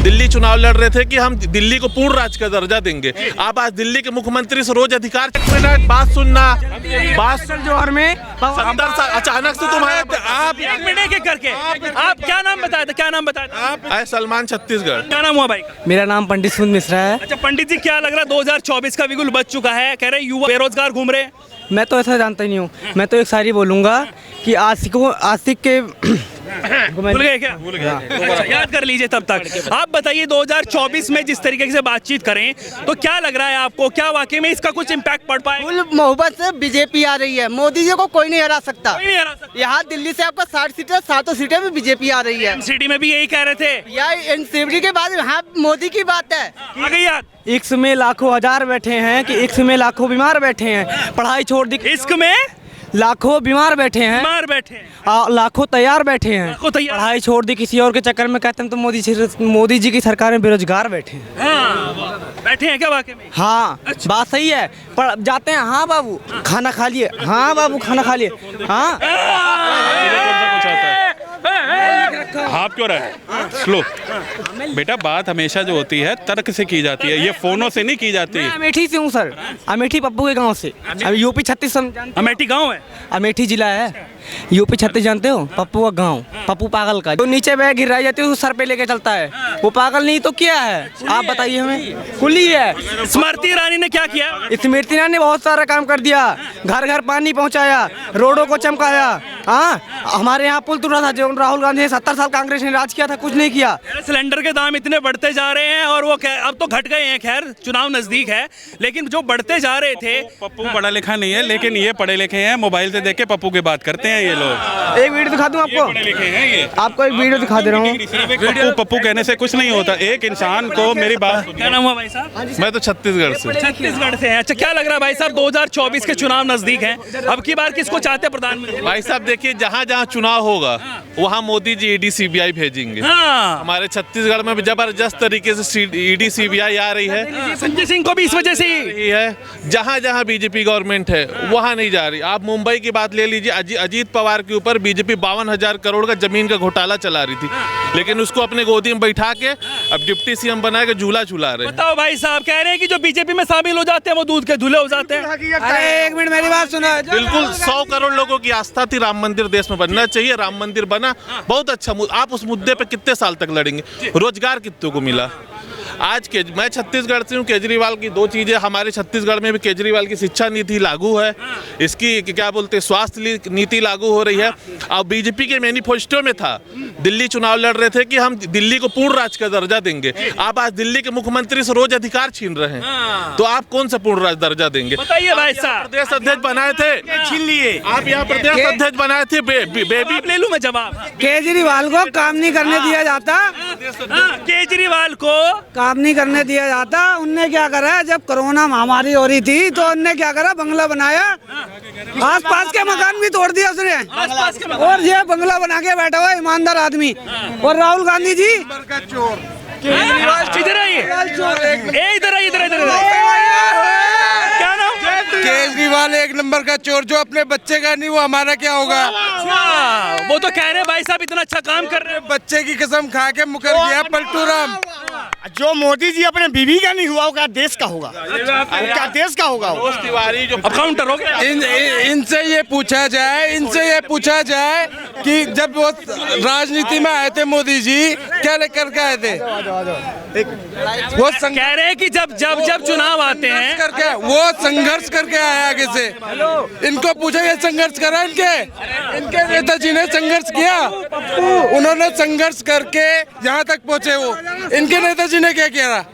दिल्ली चुनाव लड़ रहे थे कि हम दिल्ली को पूर्ण राज्य का दर्जा देंगे। आप आज दिल्ली के मुख्यमंत्री से रोज अधिकार, बात सुनना, बात जोहर में 70 साल अचानक से तुम्हारे आप 1 मिनट के करके आप क्या नाम बताए थे? क्या नाम बताए थे? आप सलमान छत्तीसगढ़। क्या नाम हुआ भाई? मेरा नाम पंडित सुन मिश्रा है। अच्छा पंडित जी, क्या लग रहा है 2024 का बिल्कुल बच चुका है, कह रहे युवा बेरोजगार घूम रहे हैं। मैं तो ऐसा जानता ही नहीं हूँ। मैं तो एक शायरी बोलूँगा कि आशिक के भूल गए क्या? अच्छा, याद कर लीजिए तब तक। आप बताइए 2024 में जिस तरीके से बातचीत करें तो क्या लग रहा है आपको, क्या वाकई में इसका कुछ इम्पैक्ट पड़ पाए? फुल मोहब्बत से बीजेपी आ रही है, मोदी जी को कोई नहीं हरा सकता। कोई नहीं हरा सकता। यहाँ दिल्ली से आपका 60 सीटें, 7 सीटें में बीजेपी आ रही है। सिटी में भी यही कह रहे थे। या एनसीपी के बाद यहाँ मोदी की बात है। आ गई याद। इश्क में लाखों हजार बैठे हैं कि इश्क में लाखों बीमार बैठे हैं। पढ़ाई छोड़ दी, इश्क में लाखों बीमार बैठे हैं, बीमार बैठे हैं, लाखों तैयार बैठे हैं। लाखों तैयार। पढ़ाई छोड़ दी किसी और के चक्कर में, कहते हैं तो मोदी जी की सरकार में बेरोजगार बैठे हैं। हाँ, बैठे हैं क्या वाकई में? हाँ बात सही है। पर जाते हैं, हाँ बाबू खाना खा लिए, हाँ बाबू खाना खा लिए, हाँ आप क्यों रहे स्लो बेटा? बात हमेशा जो होती है तर्क से की जाती है, ये फोनों से नहीं की जाती। मैं अमेठी से हूँ सर, अमेठी पप्पू के गांव से। यूपी 36 अमेठी गांव है, अमेठी जिला है। यूपी 36 जानते हो? पप्पू का गांव, पप्पू पागल का, जो नीचे बैग गिराई जाती है उस सर पे लेके चलता है। वो पागल नहीं तो क्या है? आप बताइए हमें। कुली है। स्मृति ईरानी ने क्या किया? स्मृति ईरानी ने बहुत सारा काम कर दिया, घर घर पानी पहुंचाया, रोडों को चमकाया। हाँ, हमारे यहाँ पुल टूटा था, जो राहुल गांधी ने 70 साल कांग्रेस ने राज किया था, कुछ नहीं किया। सिलेंडर के दाम इतने बढ़ते जा रहे हैं और वो अब तो घट गए हैं, खैर चुनाव नजदीक है, लेकिन जो बढ़ते जा रहे थे। पप्पू पढ़ा लिखा नहीं है, लेकिन ये पढ़े लिखे हैं। मोबाइल से देख के पप्पू की बात करते हैं ये लोग। एक वीडियो दिखा दूं आपको, पढ़े लिखे हैं ये। आपको एक वीडियो दिखा दे रहा हूँ। पप्पू पप्पू कहने से कुछ नहीं होता। एक इंसान को मेरी बात, क्या नाम हुआ भाई साहब? मैं तो छत्तीसगढ़ से। छत्तीसगढ़ से हैं। अच्छा, क्या लग रहा है भाई साहब 2024 के चुनाव नजदीक हैं, अब की बार किसको चाहते हैं प्रधानमंत्री? भाई साहब देखिए, जहाँ जहाँ चुनाव होगा वहाँ मोदी जी ईडी सीबीआई भेजेंगे। हाँ, हमारे छत्तीसगढ़ में भी जबरदस्त तरीके से ईडी सीबीआई आ रही है। संजय सिंह को भी इस वजह से रही है। जहाँ जहाँ बीजेपी गवर्नमेंट है वहाँ नहीं जा रही। आप मुंबई की बात ले लीजिए, अजीत पवार के ऊपर बीजेपी 52,000 करोड़ का जमीन का घोटाला चला रही थी, लेकिन उसको अपने गोदी में बैठा के अब डिप्टी सीएम बना के झूला झूला रहे। बताओ भाई साहब, कह रहे हैं कि जो बीजेपी में शामिल हो जाते हैं वो दूध के धुले हो जाते हैं। अरे एक मिनट मेरी बात सुनो। बिल्कुल 100 करोड़ लोगों की आस्था थी राम मंदिर देश में बनना चाहिए। राम मंदिर बना, बहुत अच्छा। आप उस मुद्दे पे कितने साल तक लड़ेंगे? रोजगार कितनों को मिला? आज के मैं छत्तीसगढ़ से हूँ। केजरीवाल की 2 चीज़ें, हमारे छत्तीसगढ़ में भी केजरीवाल की शिक्षा नीति लागू है, इसकी क्या बोलते हैं स्वास्थ्य नीति लागू हो रही है। और बीजेपी के मैनिफेस्टो में था, दिल्ली चुनाव लड़ रहे थे कि हम दिल्ली को पूर्ण राज्य का दर्जा देंगे। आप आज दिल्ली के मुख्यमंत्री से रोज अधिकार छीन रहे हैं, तो आप कौन सा पूर्ण राज्य दर्जा देंगे? बताइए भाई साहब। प्रदेश अध्यक्ष बनाए थे, छीन लिए आप यहाँ प्रदेश अध्यक्ष बनाए थे। बेबी ले लूं मैं जवाब? केजरीवाल को काम नहीं करने दिया जाता, केजरीवाल को काम नहीं करने दिया जाता। उनने क्या करा, जब कोरोना महामारी हो रही थी तो उनने क्या करा, बंगला बनाया, आसपास के मकान भी तोड़ दिया उसने, और ये बंगला बना के बैठा हुआ ईमानदार आदमी। और राहुल गांधी जी इधर आइए, इधर आइए, इधर इधर। क्या नाम? केजरीवाल एक नंबर का चोर, जो अपने बच्चे का नहीं वो हमारा क्या होगा? वो तो कह रहे हैं भाई साहब इतना अच्छा काम कर रहे हैं। बच्चे की कसम खा के मुकर गया पलटू राम। जो मोदी जी अपने बीवी का नहीं हुआ, वो क्या देश का होगा? क्या देश का होगा? तिवारी जो अब काउंटर हो गया। इनसे ये पूछा जाए कि जब वो राजनीति में आए थे मोदी जी, क्या लेकर के आए थे? वो कह रहे हैं कि जब चुनाव आते हैं करके वो संघर्ष करके आए आगे से। इनको पूछा, ये संघर्ष करा इनके नेताजी ने संघर्ष किया, उन्होंने संघर्ष करके यहाँ तक पहुँचे। वो इनके नेताजी ने क्या किया?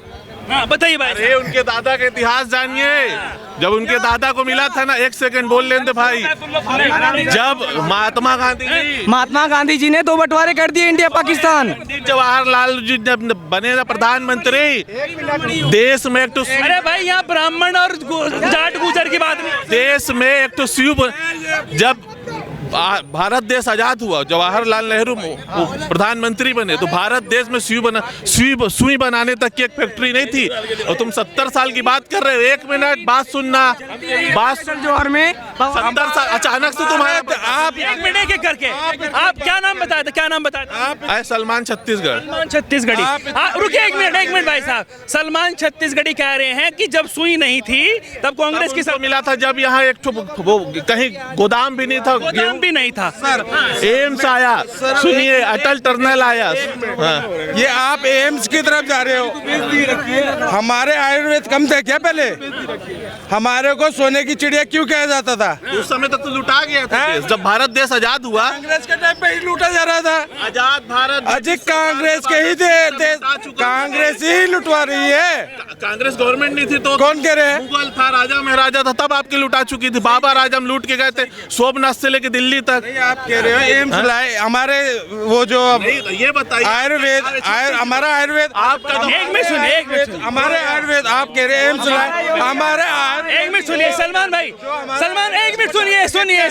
बताइए भाई। अरे उनके दादा का इतिहास जानिए। जब उनके दादा को मिला था ना, 1 सेकंड बोल लेते भाई, जब महात्मा गांधी जी ने 2 बंटवारे कर दिए, इंडिया पाकिस्तान। जवाहरलाल जी जब बने ना प्रधानमंत्री, देश में एक तो, अरे भाई यहाँ ब्राह्मण और जाट गुजर की बात नहीं, देश में एक तो जब भारत देश आजाद हुआ, जवाहरलाल नेहरू प्रधानमंत्री बने तो भारत देश में सुई बनाने तक की एक फैक्ट्री नहीं थी। और तुम 70 साल की बात कर रहे हो। 1 मिनट बात सुनना, बात जोहर में 70 साल अचानक से तुम्हारे आप 1 मिनट के करके आप क्या नाम बताया था, क्या नाम बताया था? आप सलमान छत्तीसगढ़। सलमान छत्तीसगढ़ी। रुकिए 1 मिनट भाई साहब, सलमान छत्तीसगढ़ी कह रहे हैं कि जब सुई नहीं थी तब कांग्रेस की सब मिला था, जब यहाँ एक वो कहीं गोदाम भी नहीं था, गोदाम भी नहीं था। एम्स आया, सुनिए अटल टनल आया। ये आप एम्स की तरफ जा रहे हो। हमारे आयुर्वेद कम थे क्या पहले? हमारे को सोने की चिड़िया क्यों कहा जाता था? उस समय तक तो लुटा गया था देश। जब भारत देश आजाद हुआ, कांग्रेस के टाइम पे ही लूटा जा रहा था। आजाद भारत अजी कांग्रेस के ही थे, कांग्रेस ही लुटवा रही है। कांग्रेस गवर्नमेंट नहीं थी तो कौन कह रहे हैं? मुगल था, राजा महाराजा था, तब आपकी लुटा चुकी थी। बाबर आजम लूट के गए थे सोमनाथ से लेके दिल्ली तक। आप कह रहे हो एम्स लाए हमारे, वो जो ये बताइए आयुर्वेद हमारा आयुर्वेद आपका तो एक मिनट सुनिए, हमारे आयुर्वेद आप कह रहे हैं एम्स लाए हमारे। 1 मिनट सुनिए सलमान भाई, सलमान 1 मिनट सुनिए।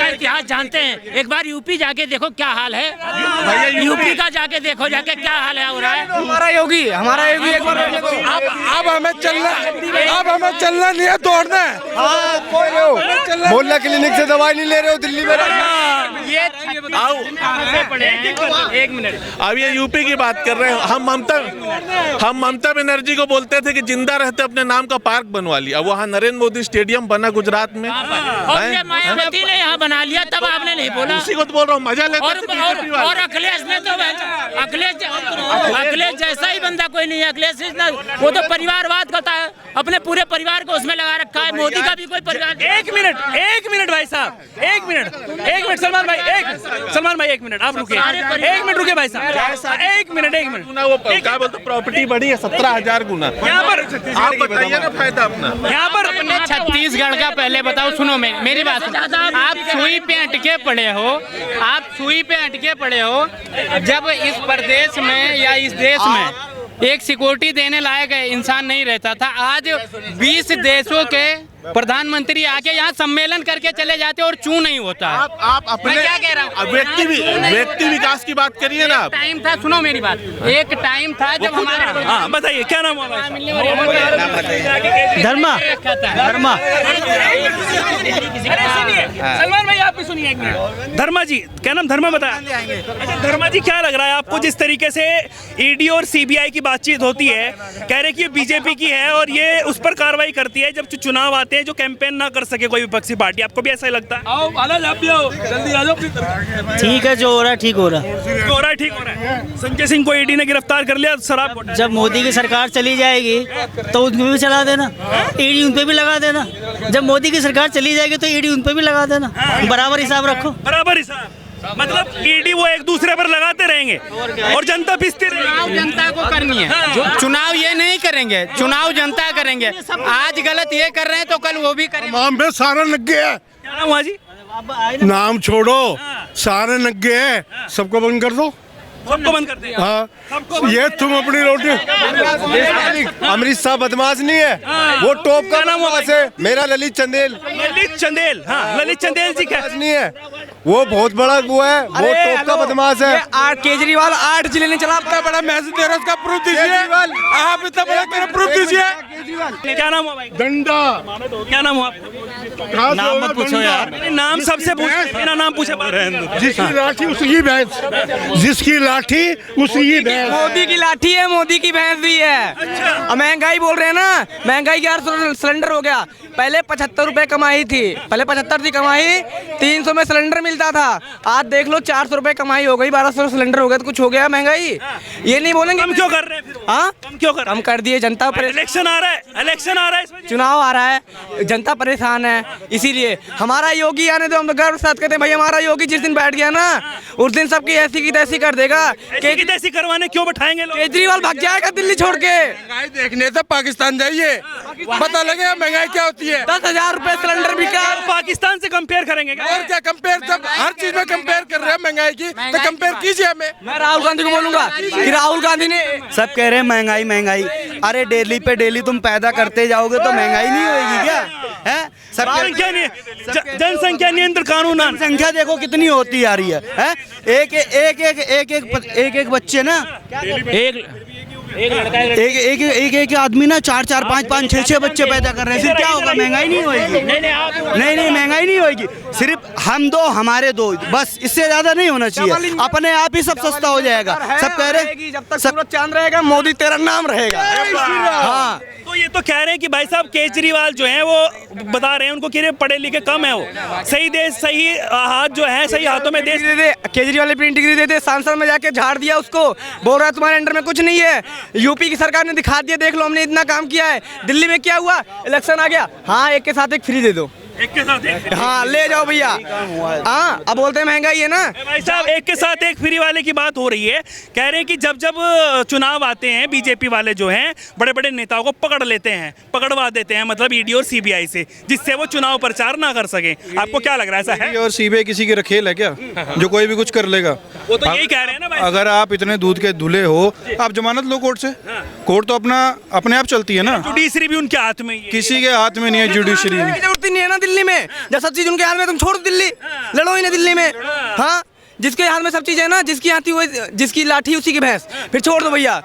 इतिहास जानते हैं, एक बार यूपी जाके देखो क्या हाल है। यूपी का जाके देखो, जाके क्या हाल है हो रहा है। हमारा योगी एक बार अब हमें चलना नहीं है, दौड़ना है। मोहल्ला क्लिनिक से दवाई नहीं ले रहे हो दिल्ली में। एक मिनट, अब ये यूपी की बात कर रहे हैं। हम ममता बनर्जी को बोलते थे कि जिंदा रहते अपने नाम का पार्क बनवा लिया। अब वहाँ नरेंद्र मोदी स्टेडियम बना गुजरात में, और मायावती ने यहाँ बना लिया, तब आपने नहीं बोला। उसी को तो बोल रहा हूँ, मजा लेते थे बीजेपी वाले। और अखिलेश ने तो अखिलेश जैसा ही बंदा कोई नहीं है। अखिलेश वो तो परिवारवाद करता है, अपने पूरे परिवार को उसमें लगा रखा है। मोदी का भी कोई परिवार। 1 मिनट भाई साहब, 1 मिनट सलमान भाई 1 मिनट आप रुकिए, 1 मिनट रुकिए भाई साहब, 1 मिनट वो क्या बोलते, प्रॉपर्टी बढ़ी है 17,000 गुना। यहाँ पर आप बताइए ना फायदा अपना। यहाँ पर अपने छत्तीसगढ़ का पहले बताओ, सुनो मेरी बात सुनो। आप सुई पे अटके पड़े हो, जब इस प्रदेश में या इस देश में एक सिक्योरिटी देने लायक इंसान नहीं रहता था। आज 20 देशों के प्रधानमंत्री आके यहाँ सम्मेलन करके चले जाते और चू नहीं होता। आप अपने क्या कह रहा हूँ, व्यक्ति विकास की बात करिए ना। टाइम था, सुनो मेरी बात, एक टाइम था जब हमारा। हाँ बताइए क्या नाम हुआ? धर्मा सलमान भाई आप भी सुनिए 1 मिनट। धर्मा जी, क्या नाम? धर्मा बताया। अच्छा धर्मा जी, क्या लग रहा है आपको जिस तरीके से ईडी और सीबीआई की बातचीत होती है, कह रहे कि ये बीजेपी की है और ये उस पर कार्रवाई करती है जब चुनाव आते हैं जो कैंपेन ना कर सके कोई विपक्षी पार्टी, आपको भी ऐसा ही लगता है? आओ आप भी आओ, जल्दी आ जाओ। ठीक है, जो हो रहा है ठीक हो रहा है। संजय सिंह को ईडी ने गिरफ्तार कर लिया शराब। जब मोदी की सरकार चली जाएगी तो उनपे भी चला देना, ईडी उन पे भी लगा देना। जब मोदी की सरकार चली जाएगी तो ईडी उन पे भी लगा देना, बराबर हिसाब रखो। बराबर हिसाब मतलब ईडी वो एक दूसरे पर लगाते रहेंगे और जनता पिसती रहेगी। जनता को करनी है, जो चुनाव ये नहीं करेंगे, चुनाव जनता करेंगे। आज गलत ये कर रहे हैं तो कल वो भी करेंगे। नाम पे सारा लग गया है। क्या नाम हुआ जी? नाम छोड़ो, सारे लग गए हैं, सबको बंद कर दो। सबको बंद करते हैं। हाँ, ये तुम अपनी रोटी। अमृत शाह बदमाश नहीं है, वो टॉप का नाम हुआ है। मेरा ललित चंदेल। ललित चंदेल जी क्या नहीं है, वो बहुत बड़ा वो है, वो टॉप का बदमाश है। केजरीवाल 8 जिले ने चला, इतना बड़ा मैसेज दे रहे हो, उसका प्रूफ दीजिए। आप इतना बड़ा प्रूफ दीजिए। क्या नाम हुआ भाई? डंडा। क्या नाम हुआ? नाम मत पूछो यार, नाम सबसे मेरा नाम पूछे। जिसकी लाठी उसकी भैंस, जिसकी लाठी उसकी भैंस। मोदी की लाठी है, मोदी की भैंस भी है। महंगाई बोल रहे हैं ना, महंगाई 1100 सिलेंडर हो गया। पहले 75 रुपए कमाई थी, पहले 75 थी कमाई, 300 में सिलेंडर मिलता था। आज देख लो 400 रुपए कमाई हो गई, 1200 सिलेंडर हो गया, तो कुछ हो गया महंगाई। ये नहीं बोलेंगे कम क्यों कर रहे हैं? हाँ कम क्यों कम कर दिए, जनता इलेक्शन आ रहा है, चुनाव आ रहा है, जनता परेशान है, इसीलिए हमारा योगी आने दो। हम तो गर्व साथ कहते हैं भाई, हमारा योगी जिस दिन बैठ गया ना, उस दिन सबकी ऐसी की तैसी कर देगा। तैसी करवाने क्यों बैठाएंगे लोग? केजरीवाल भाग जाएगा दिल्ली छोड़ के। महंगाई देखने तो पाकिस्तान जाइए, पता लगेगा महंगाई क्या होती है। 10,000 रुपए सिलेंडर बिका। पाकिस्तान से कंपेयर करेंगे और क्या कंपेयर, जब हर चीज में कंपेयर कर रहे हैं महंगाई की, तो कंपेयर कीजिए हमें। मैं राहुल गांधी को बोलूंगा कि राहुल गांधी ने सब कह रहे हैं महंगाई। अरे डेली पे डेली तुम पैदा करते जाओगे तो महंगाई नहीं होगी क्या? है जनसंख्या नियंत्रण कानून संख्या देखो कितनी होती आ रही है, हैं? एक बच्चे ना, एक आदमी ना 4 5 5 6 बच्चे पैदा कर रहे हैं। फिर क्या होगा? महंगाई नहीं होगी। नहीं महंगाई नहीं होगी। सिर्फ हम दो, हमारे दो, बस, इससे ज्यादा नहीं होना चाहिए। अपने आप ही सब सस्ता हो जाएगा। सब कह रहे जब तक सूरज चांद रहेगा मोदी तेरा नाम रहेगा। हाँ, तो ये तो कह रहे हैं कि भाई साहब केजरीवाल जो है वो बता रहे हैं उनको कि पढ़े लिखे कम है, वो सही देश सही हाथ जो है सही हाथों में देश दे। केजरीवाल अपनी डिग्री दे दे, सांसद में जाके झाड़ दिया उसको, बोल रहा है तुम्हारे अंडर में कुछ नहीं है। यूपी की सरकार ने दिखा दिया, देख लो हमने इतना काम किया है। दिल्ली में क्या हुआ? इलेक्शन आ गया, हाँ एक के साथ एक फ्री दे दो, एक के साथ एक। हाँ ले जाओ भैया। हाँ अब बोलते हैं महंगाई है ना। भाई साहब एक के साथ एक फ्री वाले की बात हो रही है। कह रहे हैं कि जब जब चुनाव आते हैं बीजेपी वाले जो हैं बड़े बड़े नेताओं को पकड़ लेते हैं, पकड़वा देते हैं, मतलब ईडी और सीबीआई से, जिससे वो चुनाव प्रचार ना कर सके। आपको क्या लग रहा है, ऐसा है? और सीबीआई किसी की रखेल है क्या जो कोई भी कुछ कर लेगा? वो तो यही कह रहे हैं ना भाई। अगर आप इतने दूध के धुले हो, आप जमानत लो कोर्ट से। कोर्ट तो अपने आप चलती है ना। जुडिशरी भी उनके हाथ में ही है। किसी के हाथ में नहीं है जुडिशरी। जरूरत नहीं है ना दिल्ली में, जब सब चीज उनके हाथ में, तुम छोड़ो दिल्ली, लड़ो ही ना दिल्ली में। हाँ जिसके हाथ में सब चीज है ना, जिसकी हाथी जिसकी लाठी उसी की भैंस, फिर छोड़ दो भैया।